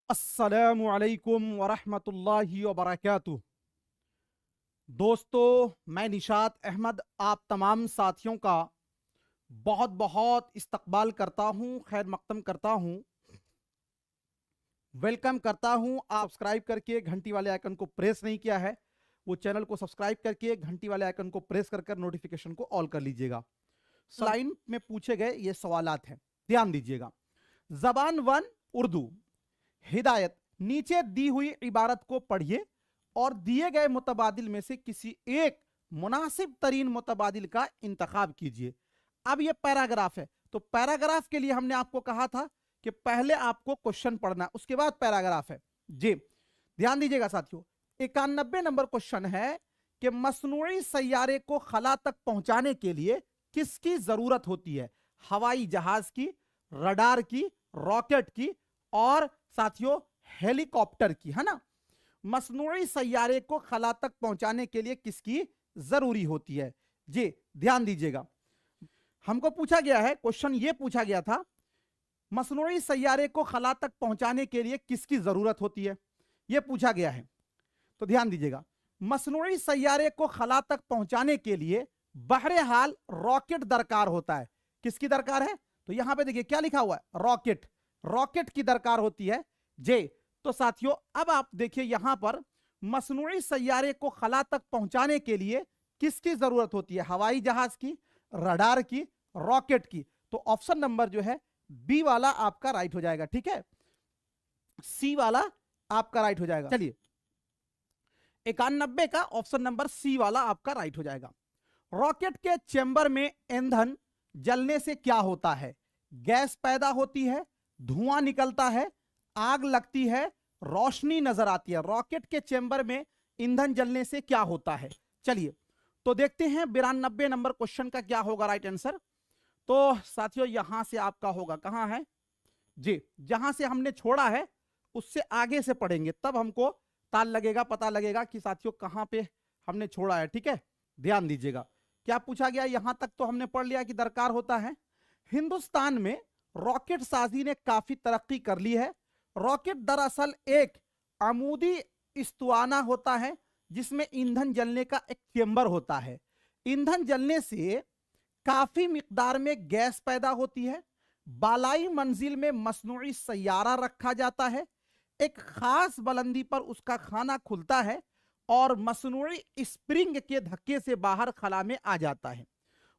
अस्सलामु अलैकुम वरहमतुल्लाहि वबरकातुह। दोस्तों, मैं निशात अहमद आप तमाम साथियों का बहुत बहुत इस्तकबाल करता हूं, खैर मकदम करता हूं, वेलकम करता हूं। आप सब्सक्राइब करके घंटी वाले आइकन को प्रेस नहीं किया है, वो चैनल को सब्सक्राइब करके घंटी वाले आइकन को प्रेस कर नोटिफिकेशन को ऑल कर लीजिएगा। लाइन में पूछे गए ये सवालात हैं, ध्यान दीजिएगा। जबान वन उर्दू, हिदायत, नीचे दी हुई इबारत को पढ़िए और दिए गए मुतबादिल में से किसी एक मुनासिब तरीन मुतबादिल का इंतखाब कीजिए। अब यह पैराग्राफ है, तो पैराग्राफ के लिए हमने आपको कहा था कि पहले आपको क्वेश्चन पढ़ना, उसके बाद पैराग्राफ है जी। ध्यान दीजिएगा साथियों, 91 नंबर क्वेश्चन है कि मसनूई सैयारे को खला तक पहुंचाने के लिए किसकी जरूरत होती है? हवाई जहाज की, रडार की, रॉकेट की और साथियों हेलीकॉप्टर की, है ना। मसनूई सैयारे को खला तक पहुंचाने के लिए किसकी जरूरी होती है? जी ध्यान दीजिएगा, हमको पूछा गया है, क्वेश्चन ये पूछा गया था, मसनूई सैयारे को खला तक पहुंचाने के लिए किसकी जरूरत होती है, यह पूछा गया है। तो ध्यान दीजिएगा, मसनूई सैयारे को खला तक पहुंचाने के लिए बहरहाल रॉकेट दरकार होता है। किसकी दरकार है? तो यहां पे देखिए क्या लिखा हुआ है, रॉकेट, रॉकेट की दरकार होती है जे। तो साथियों अब आप देखिए यहां पर मसनूई सैयारे को खला तक पहुंचाने के लिए किसकी जरूरत होती है? हवाई जहाज की, रडार की, रॉकेट की। तो ऑप्शन नंबर जो है बी वाला आपका राइट हो जाएगा, ठीक है, सी वाला आपका राइट हो जाएगा। चलिए 91 का ऑप्शन नंबर सी वाला आपका राइट हो जाएगा। रॉकेट के चेंबर में ईंधन जलने से क्या होता है? गैस पैदा होती है, धुआं निकलता है, आग लगती है, रोशनी नजर आती है। रॉकेट के चेंबर में ईंधन जलने से क्या होता है? चलिए तो देखते हैं 92 नंबर क्वेश्चन का क्या होगा राइट आंसर। तो साथियों यहां से आपका होगा, कहां है जी, जहां से हमने छोड़ा है उससे आगे से पढ़ेंगे, तब हमको ताल लगेगा, पता लगेगा कि साथियों कहां पे हमने छोड़ा है, ठीक है। ध्यान दीजिएगा क्या पूछा गया, यहां तक तो हमने पढ़ लिया कि दरकार होता है। हिंदुस्तान में रॉकेट साजी ने काफी तरक्की कर ली है। रॉकेट दरअसल एक अमूदी इस्तुआना होता है जिसमें ईंधन जलने का एक चेंबर होता है। ईंधन जलने से काफी मिकदार में गैस पैदा होती है। बालाई मंजिल में मसनूई सैयारा रखा जाता है, एक खास बुलंदी पर उसका खाना खुलता है और मसनूई स्प्रिंग के धक्के से बाहर खला में आ जाता है।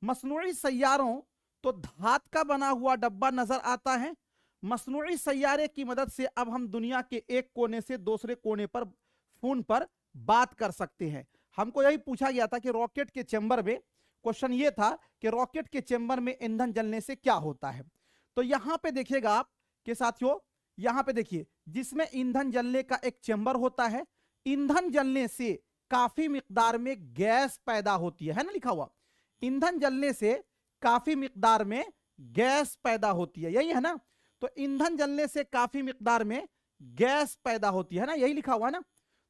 मसनूई सैयारों तो धात का बना हुआ डब्बा नजर आता है। मसनूई सैयारे की मदद से अब हम दुनिया के एक कोने से दूसरे कोने पर फोन पर बात कर सकते हैं। हमको यही पूछा गया था कि रॉकेट के चेंबर में, क्वेश्चन ये था कि रॉकेट के चेंबर में ईंधन जलने से क्या होता है। तो यहां पे देखिएगा आप कि साथियों, यहां पे देखिए जिसमें ईंधन जलने का एक चेंबर होता है, ईंधन जलने से काफी मिकदार में गैस पैदा होती है ना, लिखा हुआ ईंधन जलने से काफी मिकदार में गैस पैदा होती है, यही है ना। तो ईंधन जलने से काफी मिकदार में गैस पैदा होती है ना, यही लिखा हुआ ना।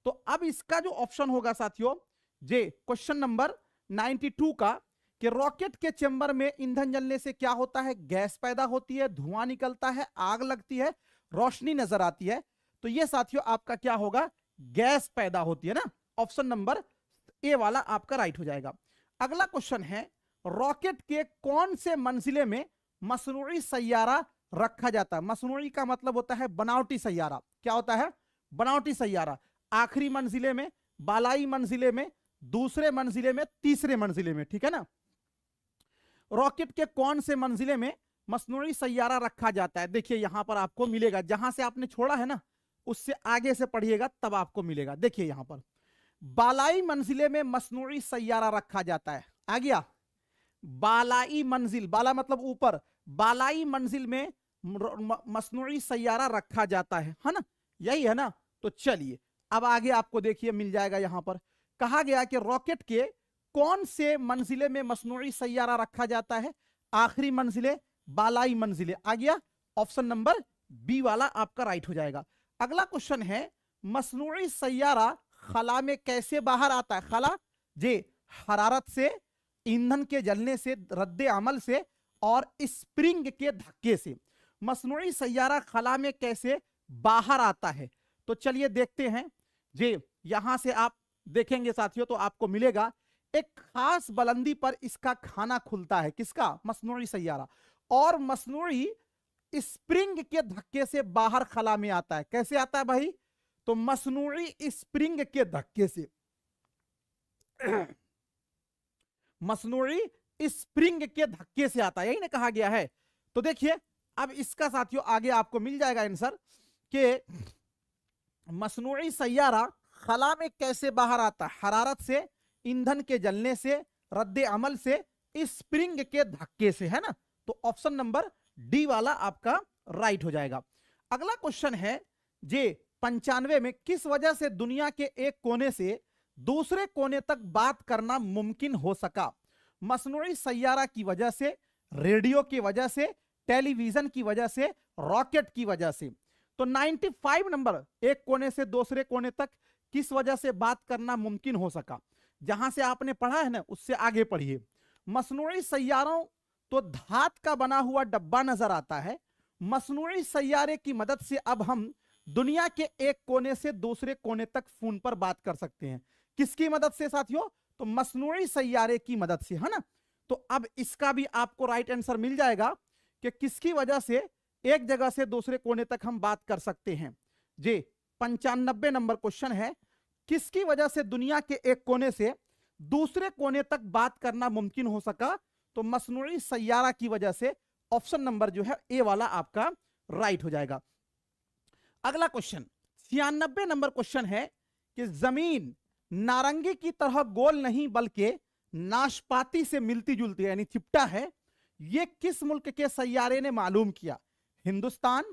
तो अब इसका जो ऑप्शन होगा साथियों जे, क्वेश्चन नंबर 92 का, कि रॉकेट के चेंबर में ईंधन जलने से क्या होता है? गैस पैदा होती है, धुआं निकलता है, आग लगती है, रोशनी नजर आती है। तो ये साथियों आपका क्या होगा? गैस पैदा होती है ना, ऑप्शन नंबर ए वाला आपका राइट हो जाएगा। अगला क्वेश्चन है, रॉकेट के कौन से मंजिले में मसनूई सैयारा रखा जाता है? मसनूई का मतलब होता है बनावटी सैयारा। क्या होता है? बनावटी सैयारा। आखिरी मंजिले में, बालाई मंजिले में, दूसरे मंजिले में, तीसरे मंजिले में, ठीक है ना। रॉकेट के कौन से मंजिले में मसनूई सैयारा रखा जाता है? देखिए यहां पर आपको मिलेगा, जहां से आपने छोड़ा है ना उससे आगे से पढ़िएगा तब आपको मिलेगा। देखिए यहां पर बालाई मंजिले में मसनूई सैयारा रखा जाता है, आ गया बालाई मंजिल, बाला मतलब ऊपर, बालाई मंजिल में मसनूई सैयारा रखा जाता है ना, यही है ना। तो चलिए अब आगे आपको देखिए मिल जाएगा। यहां पर कहा गया कि रॉकेट के कौन से मंजिले में मसनूई सैयारा रखा जाता है? आखिरी मंजिले, बालाई मंजिले, आ गया ऑप्शन नंबर बी वाला आपका राइट हो जाएगा। अगला क्वेश्चन है, मसनूई सैयारा खला में कैसे बाहर आता है? खला जे हरारत से, ईंधन के जलने से, रद्दे अमल से और स्प्रिंग के धक्के से। मसनूई सैयारा खला में कैसे बाहर आता है। तो चलिए देखते हैं जी। यहां से आप देखेंगे साथियों तो आपको मिलेगा एक खास बुलंदी पर इसका खाना खुलता है। किसका? मसनूई सैयारा। और मसनूई स्प्रिंग के धक्के से बाहर खला में आता है। कैसे आता है भाई? तो मसनूई स्प्रिंग के धक्के से मसनूई स्प्रिंग के धक्के से आता है, यही ना कहा गया है। तो देखिए अब इसका साथियों आगे आपको मिल जाएगा आंसर कि मसनूई सैयारा खला में कैसे बाहर आता है? हरारत से, ईंधन के जलने से, रद्द अमल से, स्प्रिंग के धक्के से, है ना। तो ऑप्शन नंबर डी वाला आपका राइट हो जाएगा। अगला क्वेश्चन है जे 95 में किस वजह से दुनिया के एक कोने से दूसरे कोने तक बात करना मुमकिन हो सका? मसनूई सैयारा की वजह से, रेडियो की वजह से, टेलीविजन की वजह से, रॉकेट की वजह से। तो 95 नंबर, एक कोने से दूसरे कोने तक किस वजह से बात करना मुमकिन हो सका? जहां से आपने पढ़ा है ना उससे आगे पढ़िए। मसनूई सैयारों तो धात का बना हुआ डब्बा नजर आता है। मसनूई सैयारे की मदद से अब हम दुनिया के एक कोने से दूसरे कोने तक फोन पर बात कर सकते हैं। किसकी मदद से साथियों? तो मसनूई सैयारे की मदद से, है ना। तो अब इसका भी आपको राइट आंसर मिल जाएगा कि किसकी वजह से एक जगह से दूसरे कोने तक हम बात कर सकते हैं। जी 95 नंबर क्वेश्चन है, किसकी वजह से दुनिया के एक कोने से दूसरे कोने तक बात करना मुमकिन हो सका? तो मसनूई सैयारा की वजह से। ऑप्शन नंबर जो है ए वाला आपका राइट हो जाएगा। अगला क्वेश्चन 96 नंबर क्वेश्चन है कि जमीन नारंगी की तरह गोल नहीं बल्कि नाशपाती से मिलती जुलती है, यानी चिपटा है। यह किस मुल्क के सैयारे ने मालूम किया? हिंदुस्तान,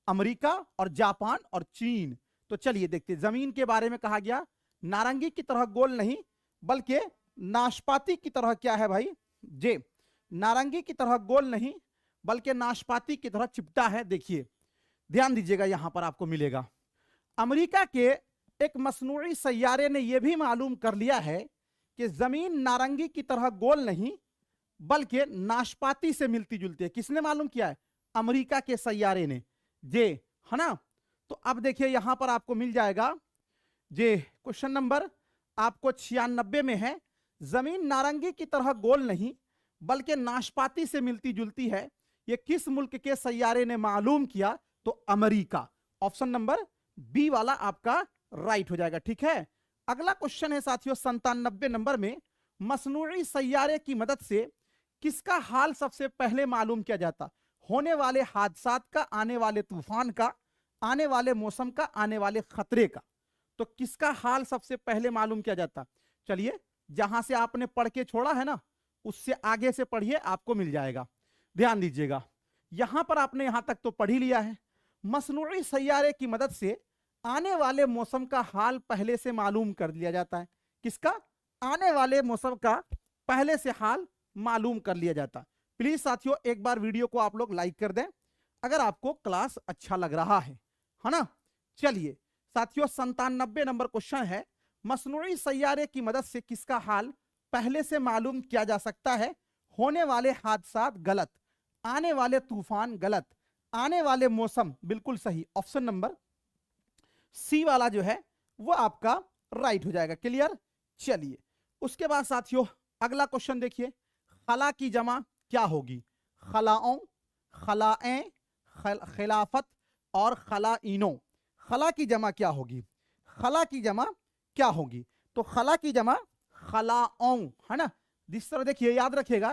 अमेरिका और जापान और चीन। तो चलिए देखते हैं। जमीन के बारे में कहा गया नारंगी की तरह गोल नहीं बल्कि नाशपाती की तरह क्या है भाई? जे नारंगी की तरह गोल नहीं बल्कि नाशपाती की तरह चिपटा है। देखिए ध्यान दीजिएगा, यहां पर आपको मिलेगा अमेरिका के एक मसनूई सैयारे ने यह भी मालूम कर लिया है कि जमीन नारंगी की तरह गोल नहीं बल्कि नाशपाती से मिलती जुलती है। किसने मालूम किया है? अमेरिका के सैयारे ने, जे, है ना। तो अब देखिए यहां पर आपको मिल जाएगा जे क्वेश्चन नंबर आपको 96 में है, जमीन नारंगी की तरह गोल नहीं बल्कि नाशपाती से मिलती जुलती है, यह किस मुल्क के सैयारे ने मालूम किया? तो अमेरिका। ऑप्शन नंबर बी वाला आपका राइट हो जाएगा। ठीक है। अगला क्वेश्चन है साथियों 97 नंबर में, मसनूई सैयारे की मदद से किसका हाल सबसे पहले मालूम किया जाता? होने वाले हादसात का, आने वाले तूफान का, आने वाले मौसम का, आने वाले खतरे का। तो किसका हाल सबसे पहले मालूम किया जाता? चलिए जहां से आपने पढ़ के छोड़ा है ना उससे आगे से पढ़िए, आपको मिल जाएगा। ध्यान दीजिएगा, यहां पर आपने यहां तक तो पढ़ ही लिया है। मसनूई सैयारे की मदद से आने वाले मौसम का हाल पहले से मालूम कर लिया जाता है। किसका? आने वाले मौसम का पहले से हाल मालूम कर लिया जाता है। प्लीज साथियों एक बार वीडियो को आप लोग लाइक कर दें अगर आपको क्लास अच्छा लग रहा है ना। चलिए साथियों 97 नंबर क्वेश्चन है, मसनूई सैयारे की मदद से किसका हाल पहले से मालूम किया जा सकता है? होने वाले हादसात गलत, आने वाले तूफान गलत, आने वाले मौसम बिल्कुल सही। ऑप्शन नंबर सी वाला जो है वो आपका राइट हो जाएगा। क्लियर। चलिए उसके बाद साथियों अगला क्वेश्चन देखिए, खला की जमा क्या होगी? खलाओं, खलाएं, खिलाफत और खलाइनों। खला की जमा क्या होगी? खला की जमा क्या होगी? तो खला की जमा खलाओं, है ना। जिस तरह देखिए याद रखिएगा,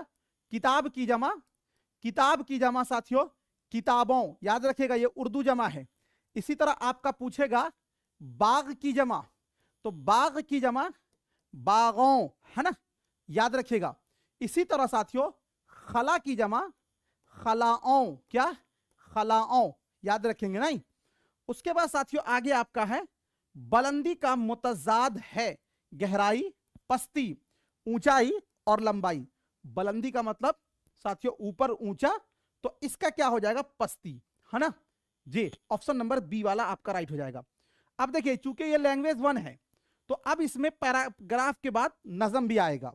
किताब की जमा, किताब की जमा साथियों किताबों, याद रखिएगा ये उर्दू जमा है। इसी तरह आपका पूछेगा बाग की जमा, तो बाग की जमा बागों, है ना, याद रखिएगा। इसी तरह साथियों खला की जमा खलाओं, क्या? खलाओं, याद रखेंगे नहीं। उसके बाद साथियों आगे आपका है बुलंदी का मुतजाद है गहराई, पस्ती, ऊंचाई और लंबाई। बुलंदी का मतलब साथियों ऊपर ऊंचा, तो इसका क्या हो जाएगा? पस्ती, है ना जी। ऑप्शन नंबर बी वाला आपका राइट हो जाएगा। अब देखिए चूंकि ये लैंग्वेज 1 है तो अब इसमें पैराग्राफ के बाद नज्म भी आएगा।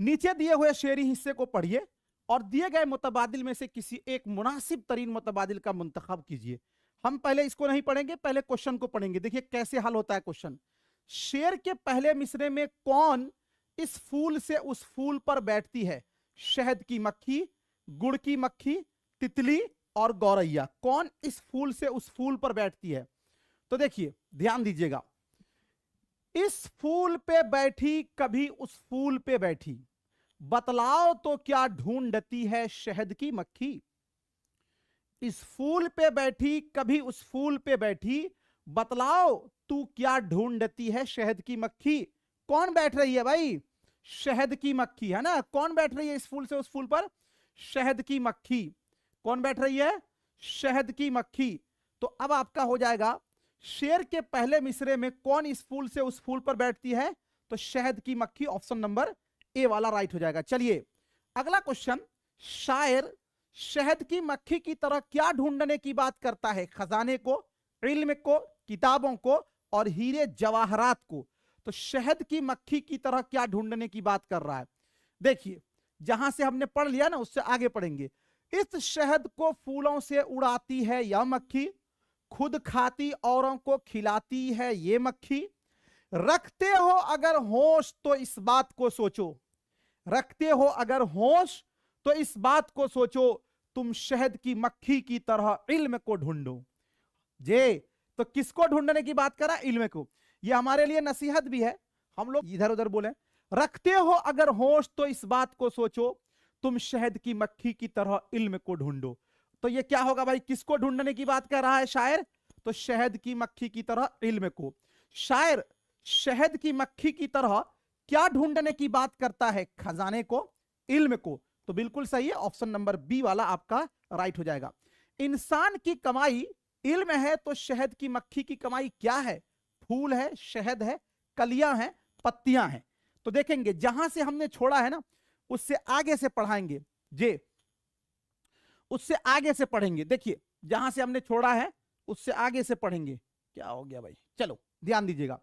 नीचे दिए हुए शेरी हिस्से को पढ़िए और दिए गए मुतबादिल में से किसी एक मुनासिब तरीन मुतबादिल का मुंतखब कीजिए। हम पहले इसको नहीं पढ़ेंगे, पहले क्वेश्चन को पढ़ेंगे। देखिए कैसे हल होता है क्वेश्चन। शेर के पहले मिसरे में कौन इस फूल से उस फूल पर बैठती है? शहद की मक्खी, गुड़ की मक्खी, तितली और गौरैया। कौन इस फूल से उस फूल पर बैठती है? तो देखिए ध्यान दीजिएगा, इस फूल पे बैठी कभी उस फूल पे बैठी, बतलाओ तो क्या ढूंढती है शहद की मक्खी। इस फूल पे बैठी कभी उस फूल पे बैठी, बतलाओ तू क्या ढूंढती है शहद की मक्खी। कौन बैठ रही है भाई? शहद की मक्खी, है ना। कौन बैठ रही है इस फूल से उस फूल पर? शहद की मक्खी। कौन बैठ रही है? शहद की मक्खी। तो अब आपका हो जाएगा, शेर के पहले मिसरे में कौन इस फूल से उस फूल पर बैठती है? तो शहद की मक्खी, ऑप्शन नंबर ए वाला राइट हो जाएगा। चलिए अगला क्वेश्चन, शायर शहद की मक्खी की तरह क्या ढूंढने की बात करता है? खजाने को, इल्म को, किताबों को और हीरे जवाहरात को। तो शहद की मक्खी की तरह क्या ढूंढने की बात कर रहा है? देखिए जहां से हमने पढ़ लिया ना, उससे आगे पढ़ेंगे। इस शहद को फूलों से उड़ाती है यह मक्खी, खुद खाती औरों को खिलाती है ये मक्खी। रखते हो अगर होश तो इस बात को सोचो, रखते हो अगर होश तो इस बात को सोचो, तुम शहद की मक्खी की तरह इल्म को ढूंढो। जे तो किसको ढूंढने की बात करा? इल्म को। ये हमारे लिए नसीहत भी है, हम लोग इधर उधर बोले। रखते हो अगर होश तो इस बात को सोचो, तुम शहद की मक्खी की तरह इल्म को ढूंढो। तो ये क्या होगा भाई? किसको ढूंढने की बात कर रहा है शायर? तो शहद की मक्खी की तरह इल्म को। शायर शहद की मक्खी की तरह क्या ढूंढने की बात करता है? खजाने को, इल्म को। तो बिल्कुल सही है, ऑप्शन नंबर बी वाला आपका राइट हो जाएगा। इंसान की कमाई इल्म है तो शहद की मक्खी की कमाई क्या है? फूल है, शहद है, कलियां हैं, पत्तियां हैं। तो देखेंगे जहां से हमने छोड़ा है ना, उससे आगे से पढ़ाएंगे। जे उससे आगे से पढ़ेंगे। देखिए जहां से हमने छोड़ा है उससे आगे से पढ़ेंगे। क्या हो गया भाई? चलो ध्यान दीजिएगा।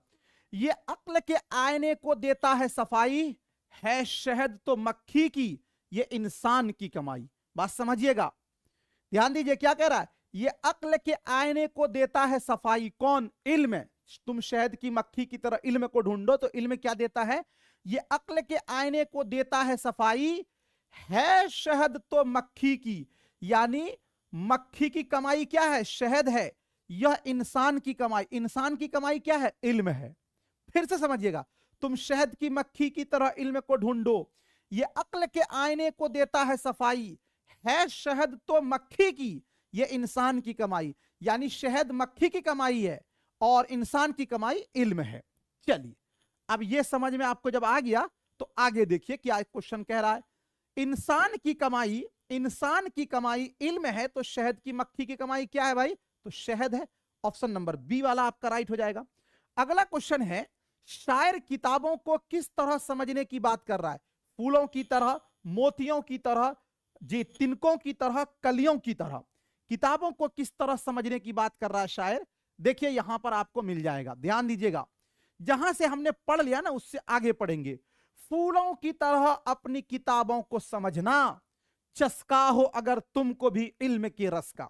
ये अक्ल के आईने को देता है सफाई, है शहद तो मक्खी की ये इंसान की कमाई। बात समझिएगा, ध्यान दीजिए क्या कह रहा है। ये अक्ल के आईने को देता है सफाई। कौन? इल्म। तुम शहद की मक्खी की तरह इल्म को ढूंढो, तो इल्म क्या देता है? ये अक्ल के आईने को देता है सफाई, है शहद तो मक्खी की, यानी मक्खी की कमाई क्या है? शहद है। यह इंसान की कमाई, इंसान की कमाई क्या है? इल्म है। फिर से समझिएगा, तुम शहद की मक्खी की तरह इल्म को ढूंढो, ये अक्ल के आईने को देता है सफाई, है शहद तो मक्खी की ये इंसान की कमाई, यानी शहद मक्खी की कमाई है और इंसान की कमाई इल्म है। चलिए अब ये समझ में आपको जब आ गया तो आगे देखिए क्या क्वेश्चन कह रहा है। इंसान की कमाई, इंसान की कमाई इल्म है तो शहद की मक्खी की कमाई क्या है भाई? तो शहद है। ऑप्शन नंबर बी वाला आपका राइट हो जाएगा। अगला क्वेश्चन है, शायर किताबों को किस तरह समझने की बात कर रहा है? फूलों की तरह, मोतियों की तरह, जी तिनकों की तरह, कलियों की तरह। किताबों को किस तरह समझने की बात कर रहा है शायर? देखिए यहां पर आपको मिल जाएगा, ध्यान दीजिएगा। जहां से हमने पढ़ लिया ना उससे आगे पढ़ेंगे। फूलों की तरह अपनी किताबों को समझना, चस्का हो अगर तुमको भी इल्म के रस का।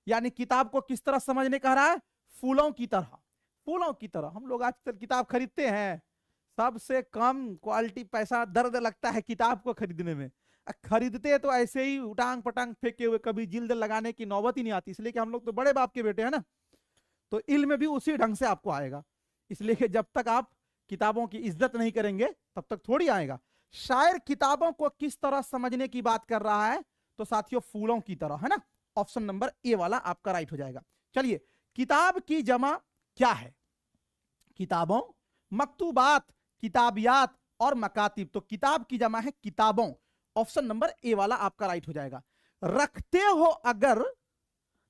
यानी किताब को किस तरह समझने कह रहा है? फूलों की तरह। फूलों की तरह हम लोग आजकल किताब खरीदते हैं, सबसे कम क्वालिटी, पैसा दर्द लगता है किताब को खरीदने में। खरीदते तो ऐसे ही उटांग पटांग फेंके हुए, कभी जिल्द लगाने की नौबत ही नहीं आती, इसलिए कि हम लोग तो बड़े बाप के बेटे हैं ना। तो इल्म भी उसी ढंग से आपको आएगा, इसलिए कि जब तक आप किताबों की इज्जत नहीं करेंगे तब तक थोड़ी आएगा। शायर किताबों को किस तरह समझने की बात कर रहा है? तो साथियों फूलों की तरह, है ना। ऑप्शन नंबर ए वाला आपका राइट हो जाएगा। चलिए किताब की जमा क्या है? किताबों, मकतूबात, किताबियात और मकातिब। तो किताब की जमा है किताबों, ऑप्शन नंबर ए वाला आपका राइट हो जाएगा। रखते हो अगर,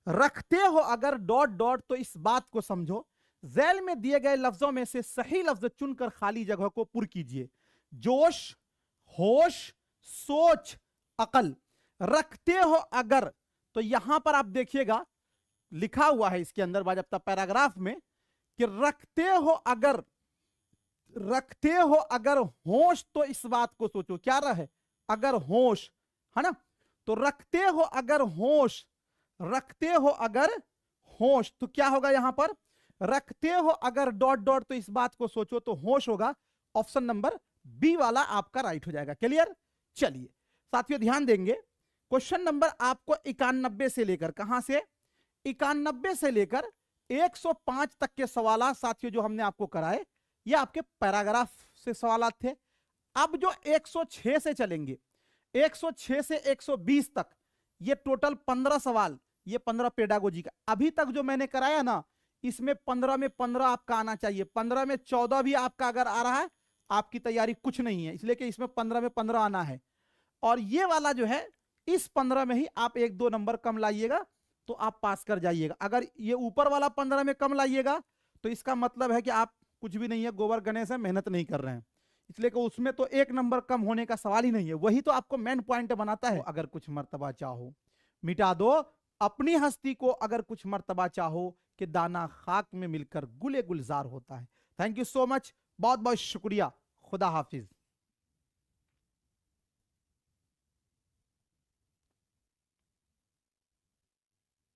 रखते हो अगर डॉट डॉट तो इस बात को समझो, झैल में दिए गए लफ्जों में से सही लफ्ज चुनकर खाली जगह को पुर कीजिए। जोश, होश, सोच, अकल। रखते हो अगर, तो यहां पर आप देखिएगा लिखा हुआ है इसके अंदर बाजप्ता पैराग्राफ में कि रखते हो अगर, रखते हो अगर होश तो इस बात को सोचो। क्या रहे? अगर होश, है ना। तो रखते हो अगर होश, रखते हो अगर होश, तो क्या होगा यहां पर, रखते हो अगर डॉट डॉट तो इस बात को सोचो तो होश होगा। ऑप्शन नंबर बी वाला आपका राइट हो जाएगा। क्लियर? चलिए साथियों ध्यान देंगे, क्वेश्चन नंबर आपको 91 से लेकर, कहां से, 91 से लेकर 105 तक के सवाल साथियों जो हमने आपको कराए, ये आपके पैराग्राफ से सवाल थे। अब जो 106 से चलेंगे, 106 से 120 तक, ये टोटल 15 सवाल, ये 15 पेडागोजी का। अभी तक जो मैंने कराया ना, इसमें 15 में 15 आपका आना चाहिए, 15 में 14 भी आपका अगर आ रहा है, आपकी तैयारी कुछ नहीं है, इसलिए कि इसमें 15 में 15 आना है। और ये वाला जो है, इस 15 में ही आप 1-2 नंबर कम लाइएगा तो आप पास कर जाइएगा। अगर ये ऊपर वाला 15 में कम लाइएगा तो इसका मतलब है कि आप कुछ भी नहीं है, गोबर गणेश है, मेहनत नहीं कर रहे हैं। इसलिए कि उसमें तो 1 नंबर कम होने का सवाल ही नहीं है, वही तो आपको मेन पॉइंट बनाता है। अगर कुछ मर्तबा चाहो मिटा दो अपनी हस्ती को, अगर कुछ मर्तबा चाहो कि दाना खाक में मिलकर गुले गुलजार होता है। थैंक यू सो मच, बहुत बहुत शुक्रिया, खुदा हाफिज।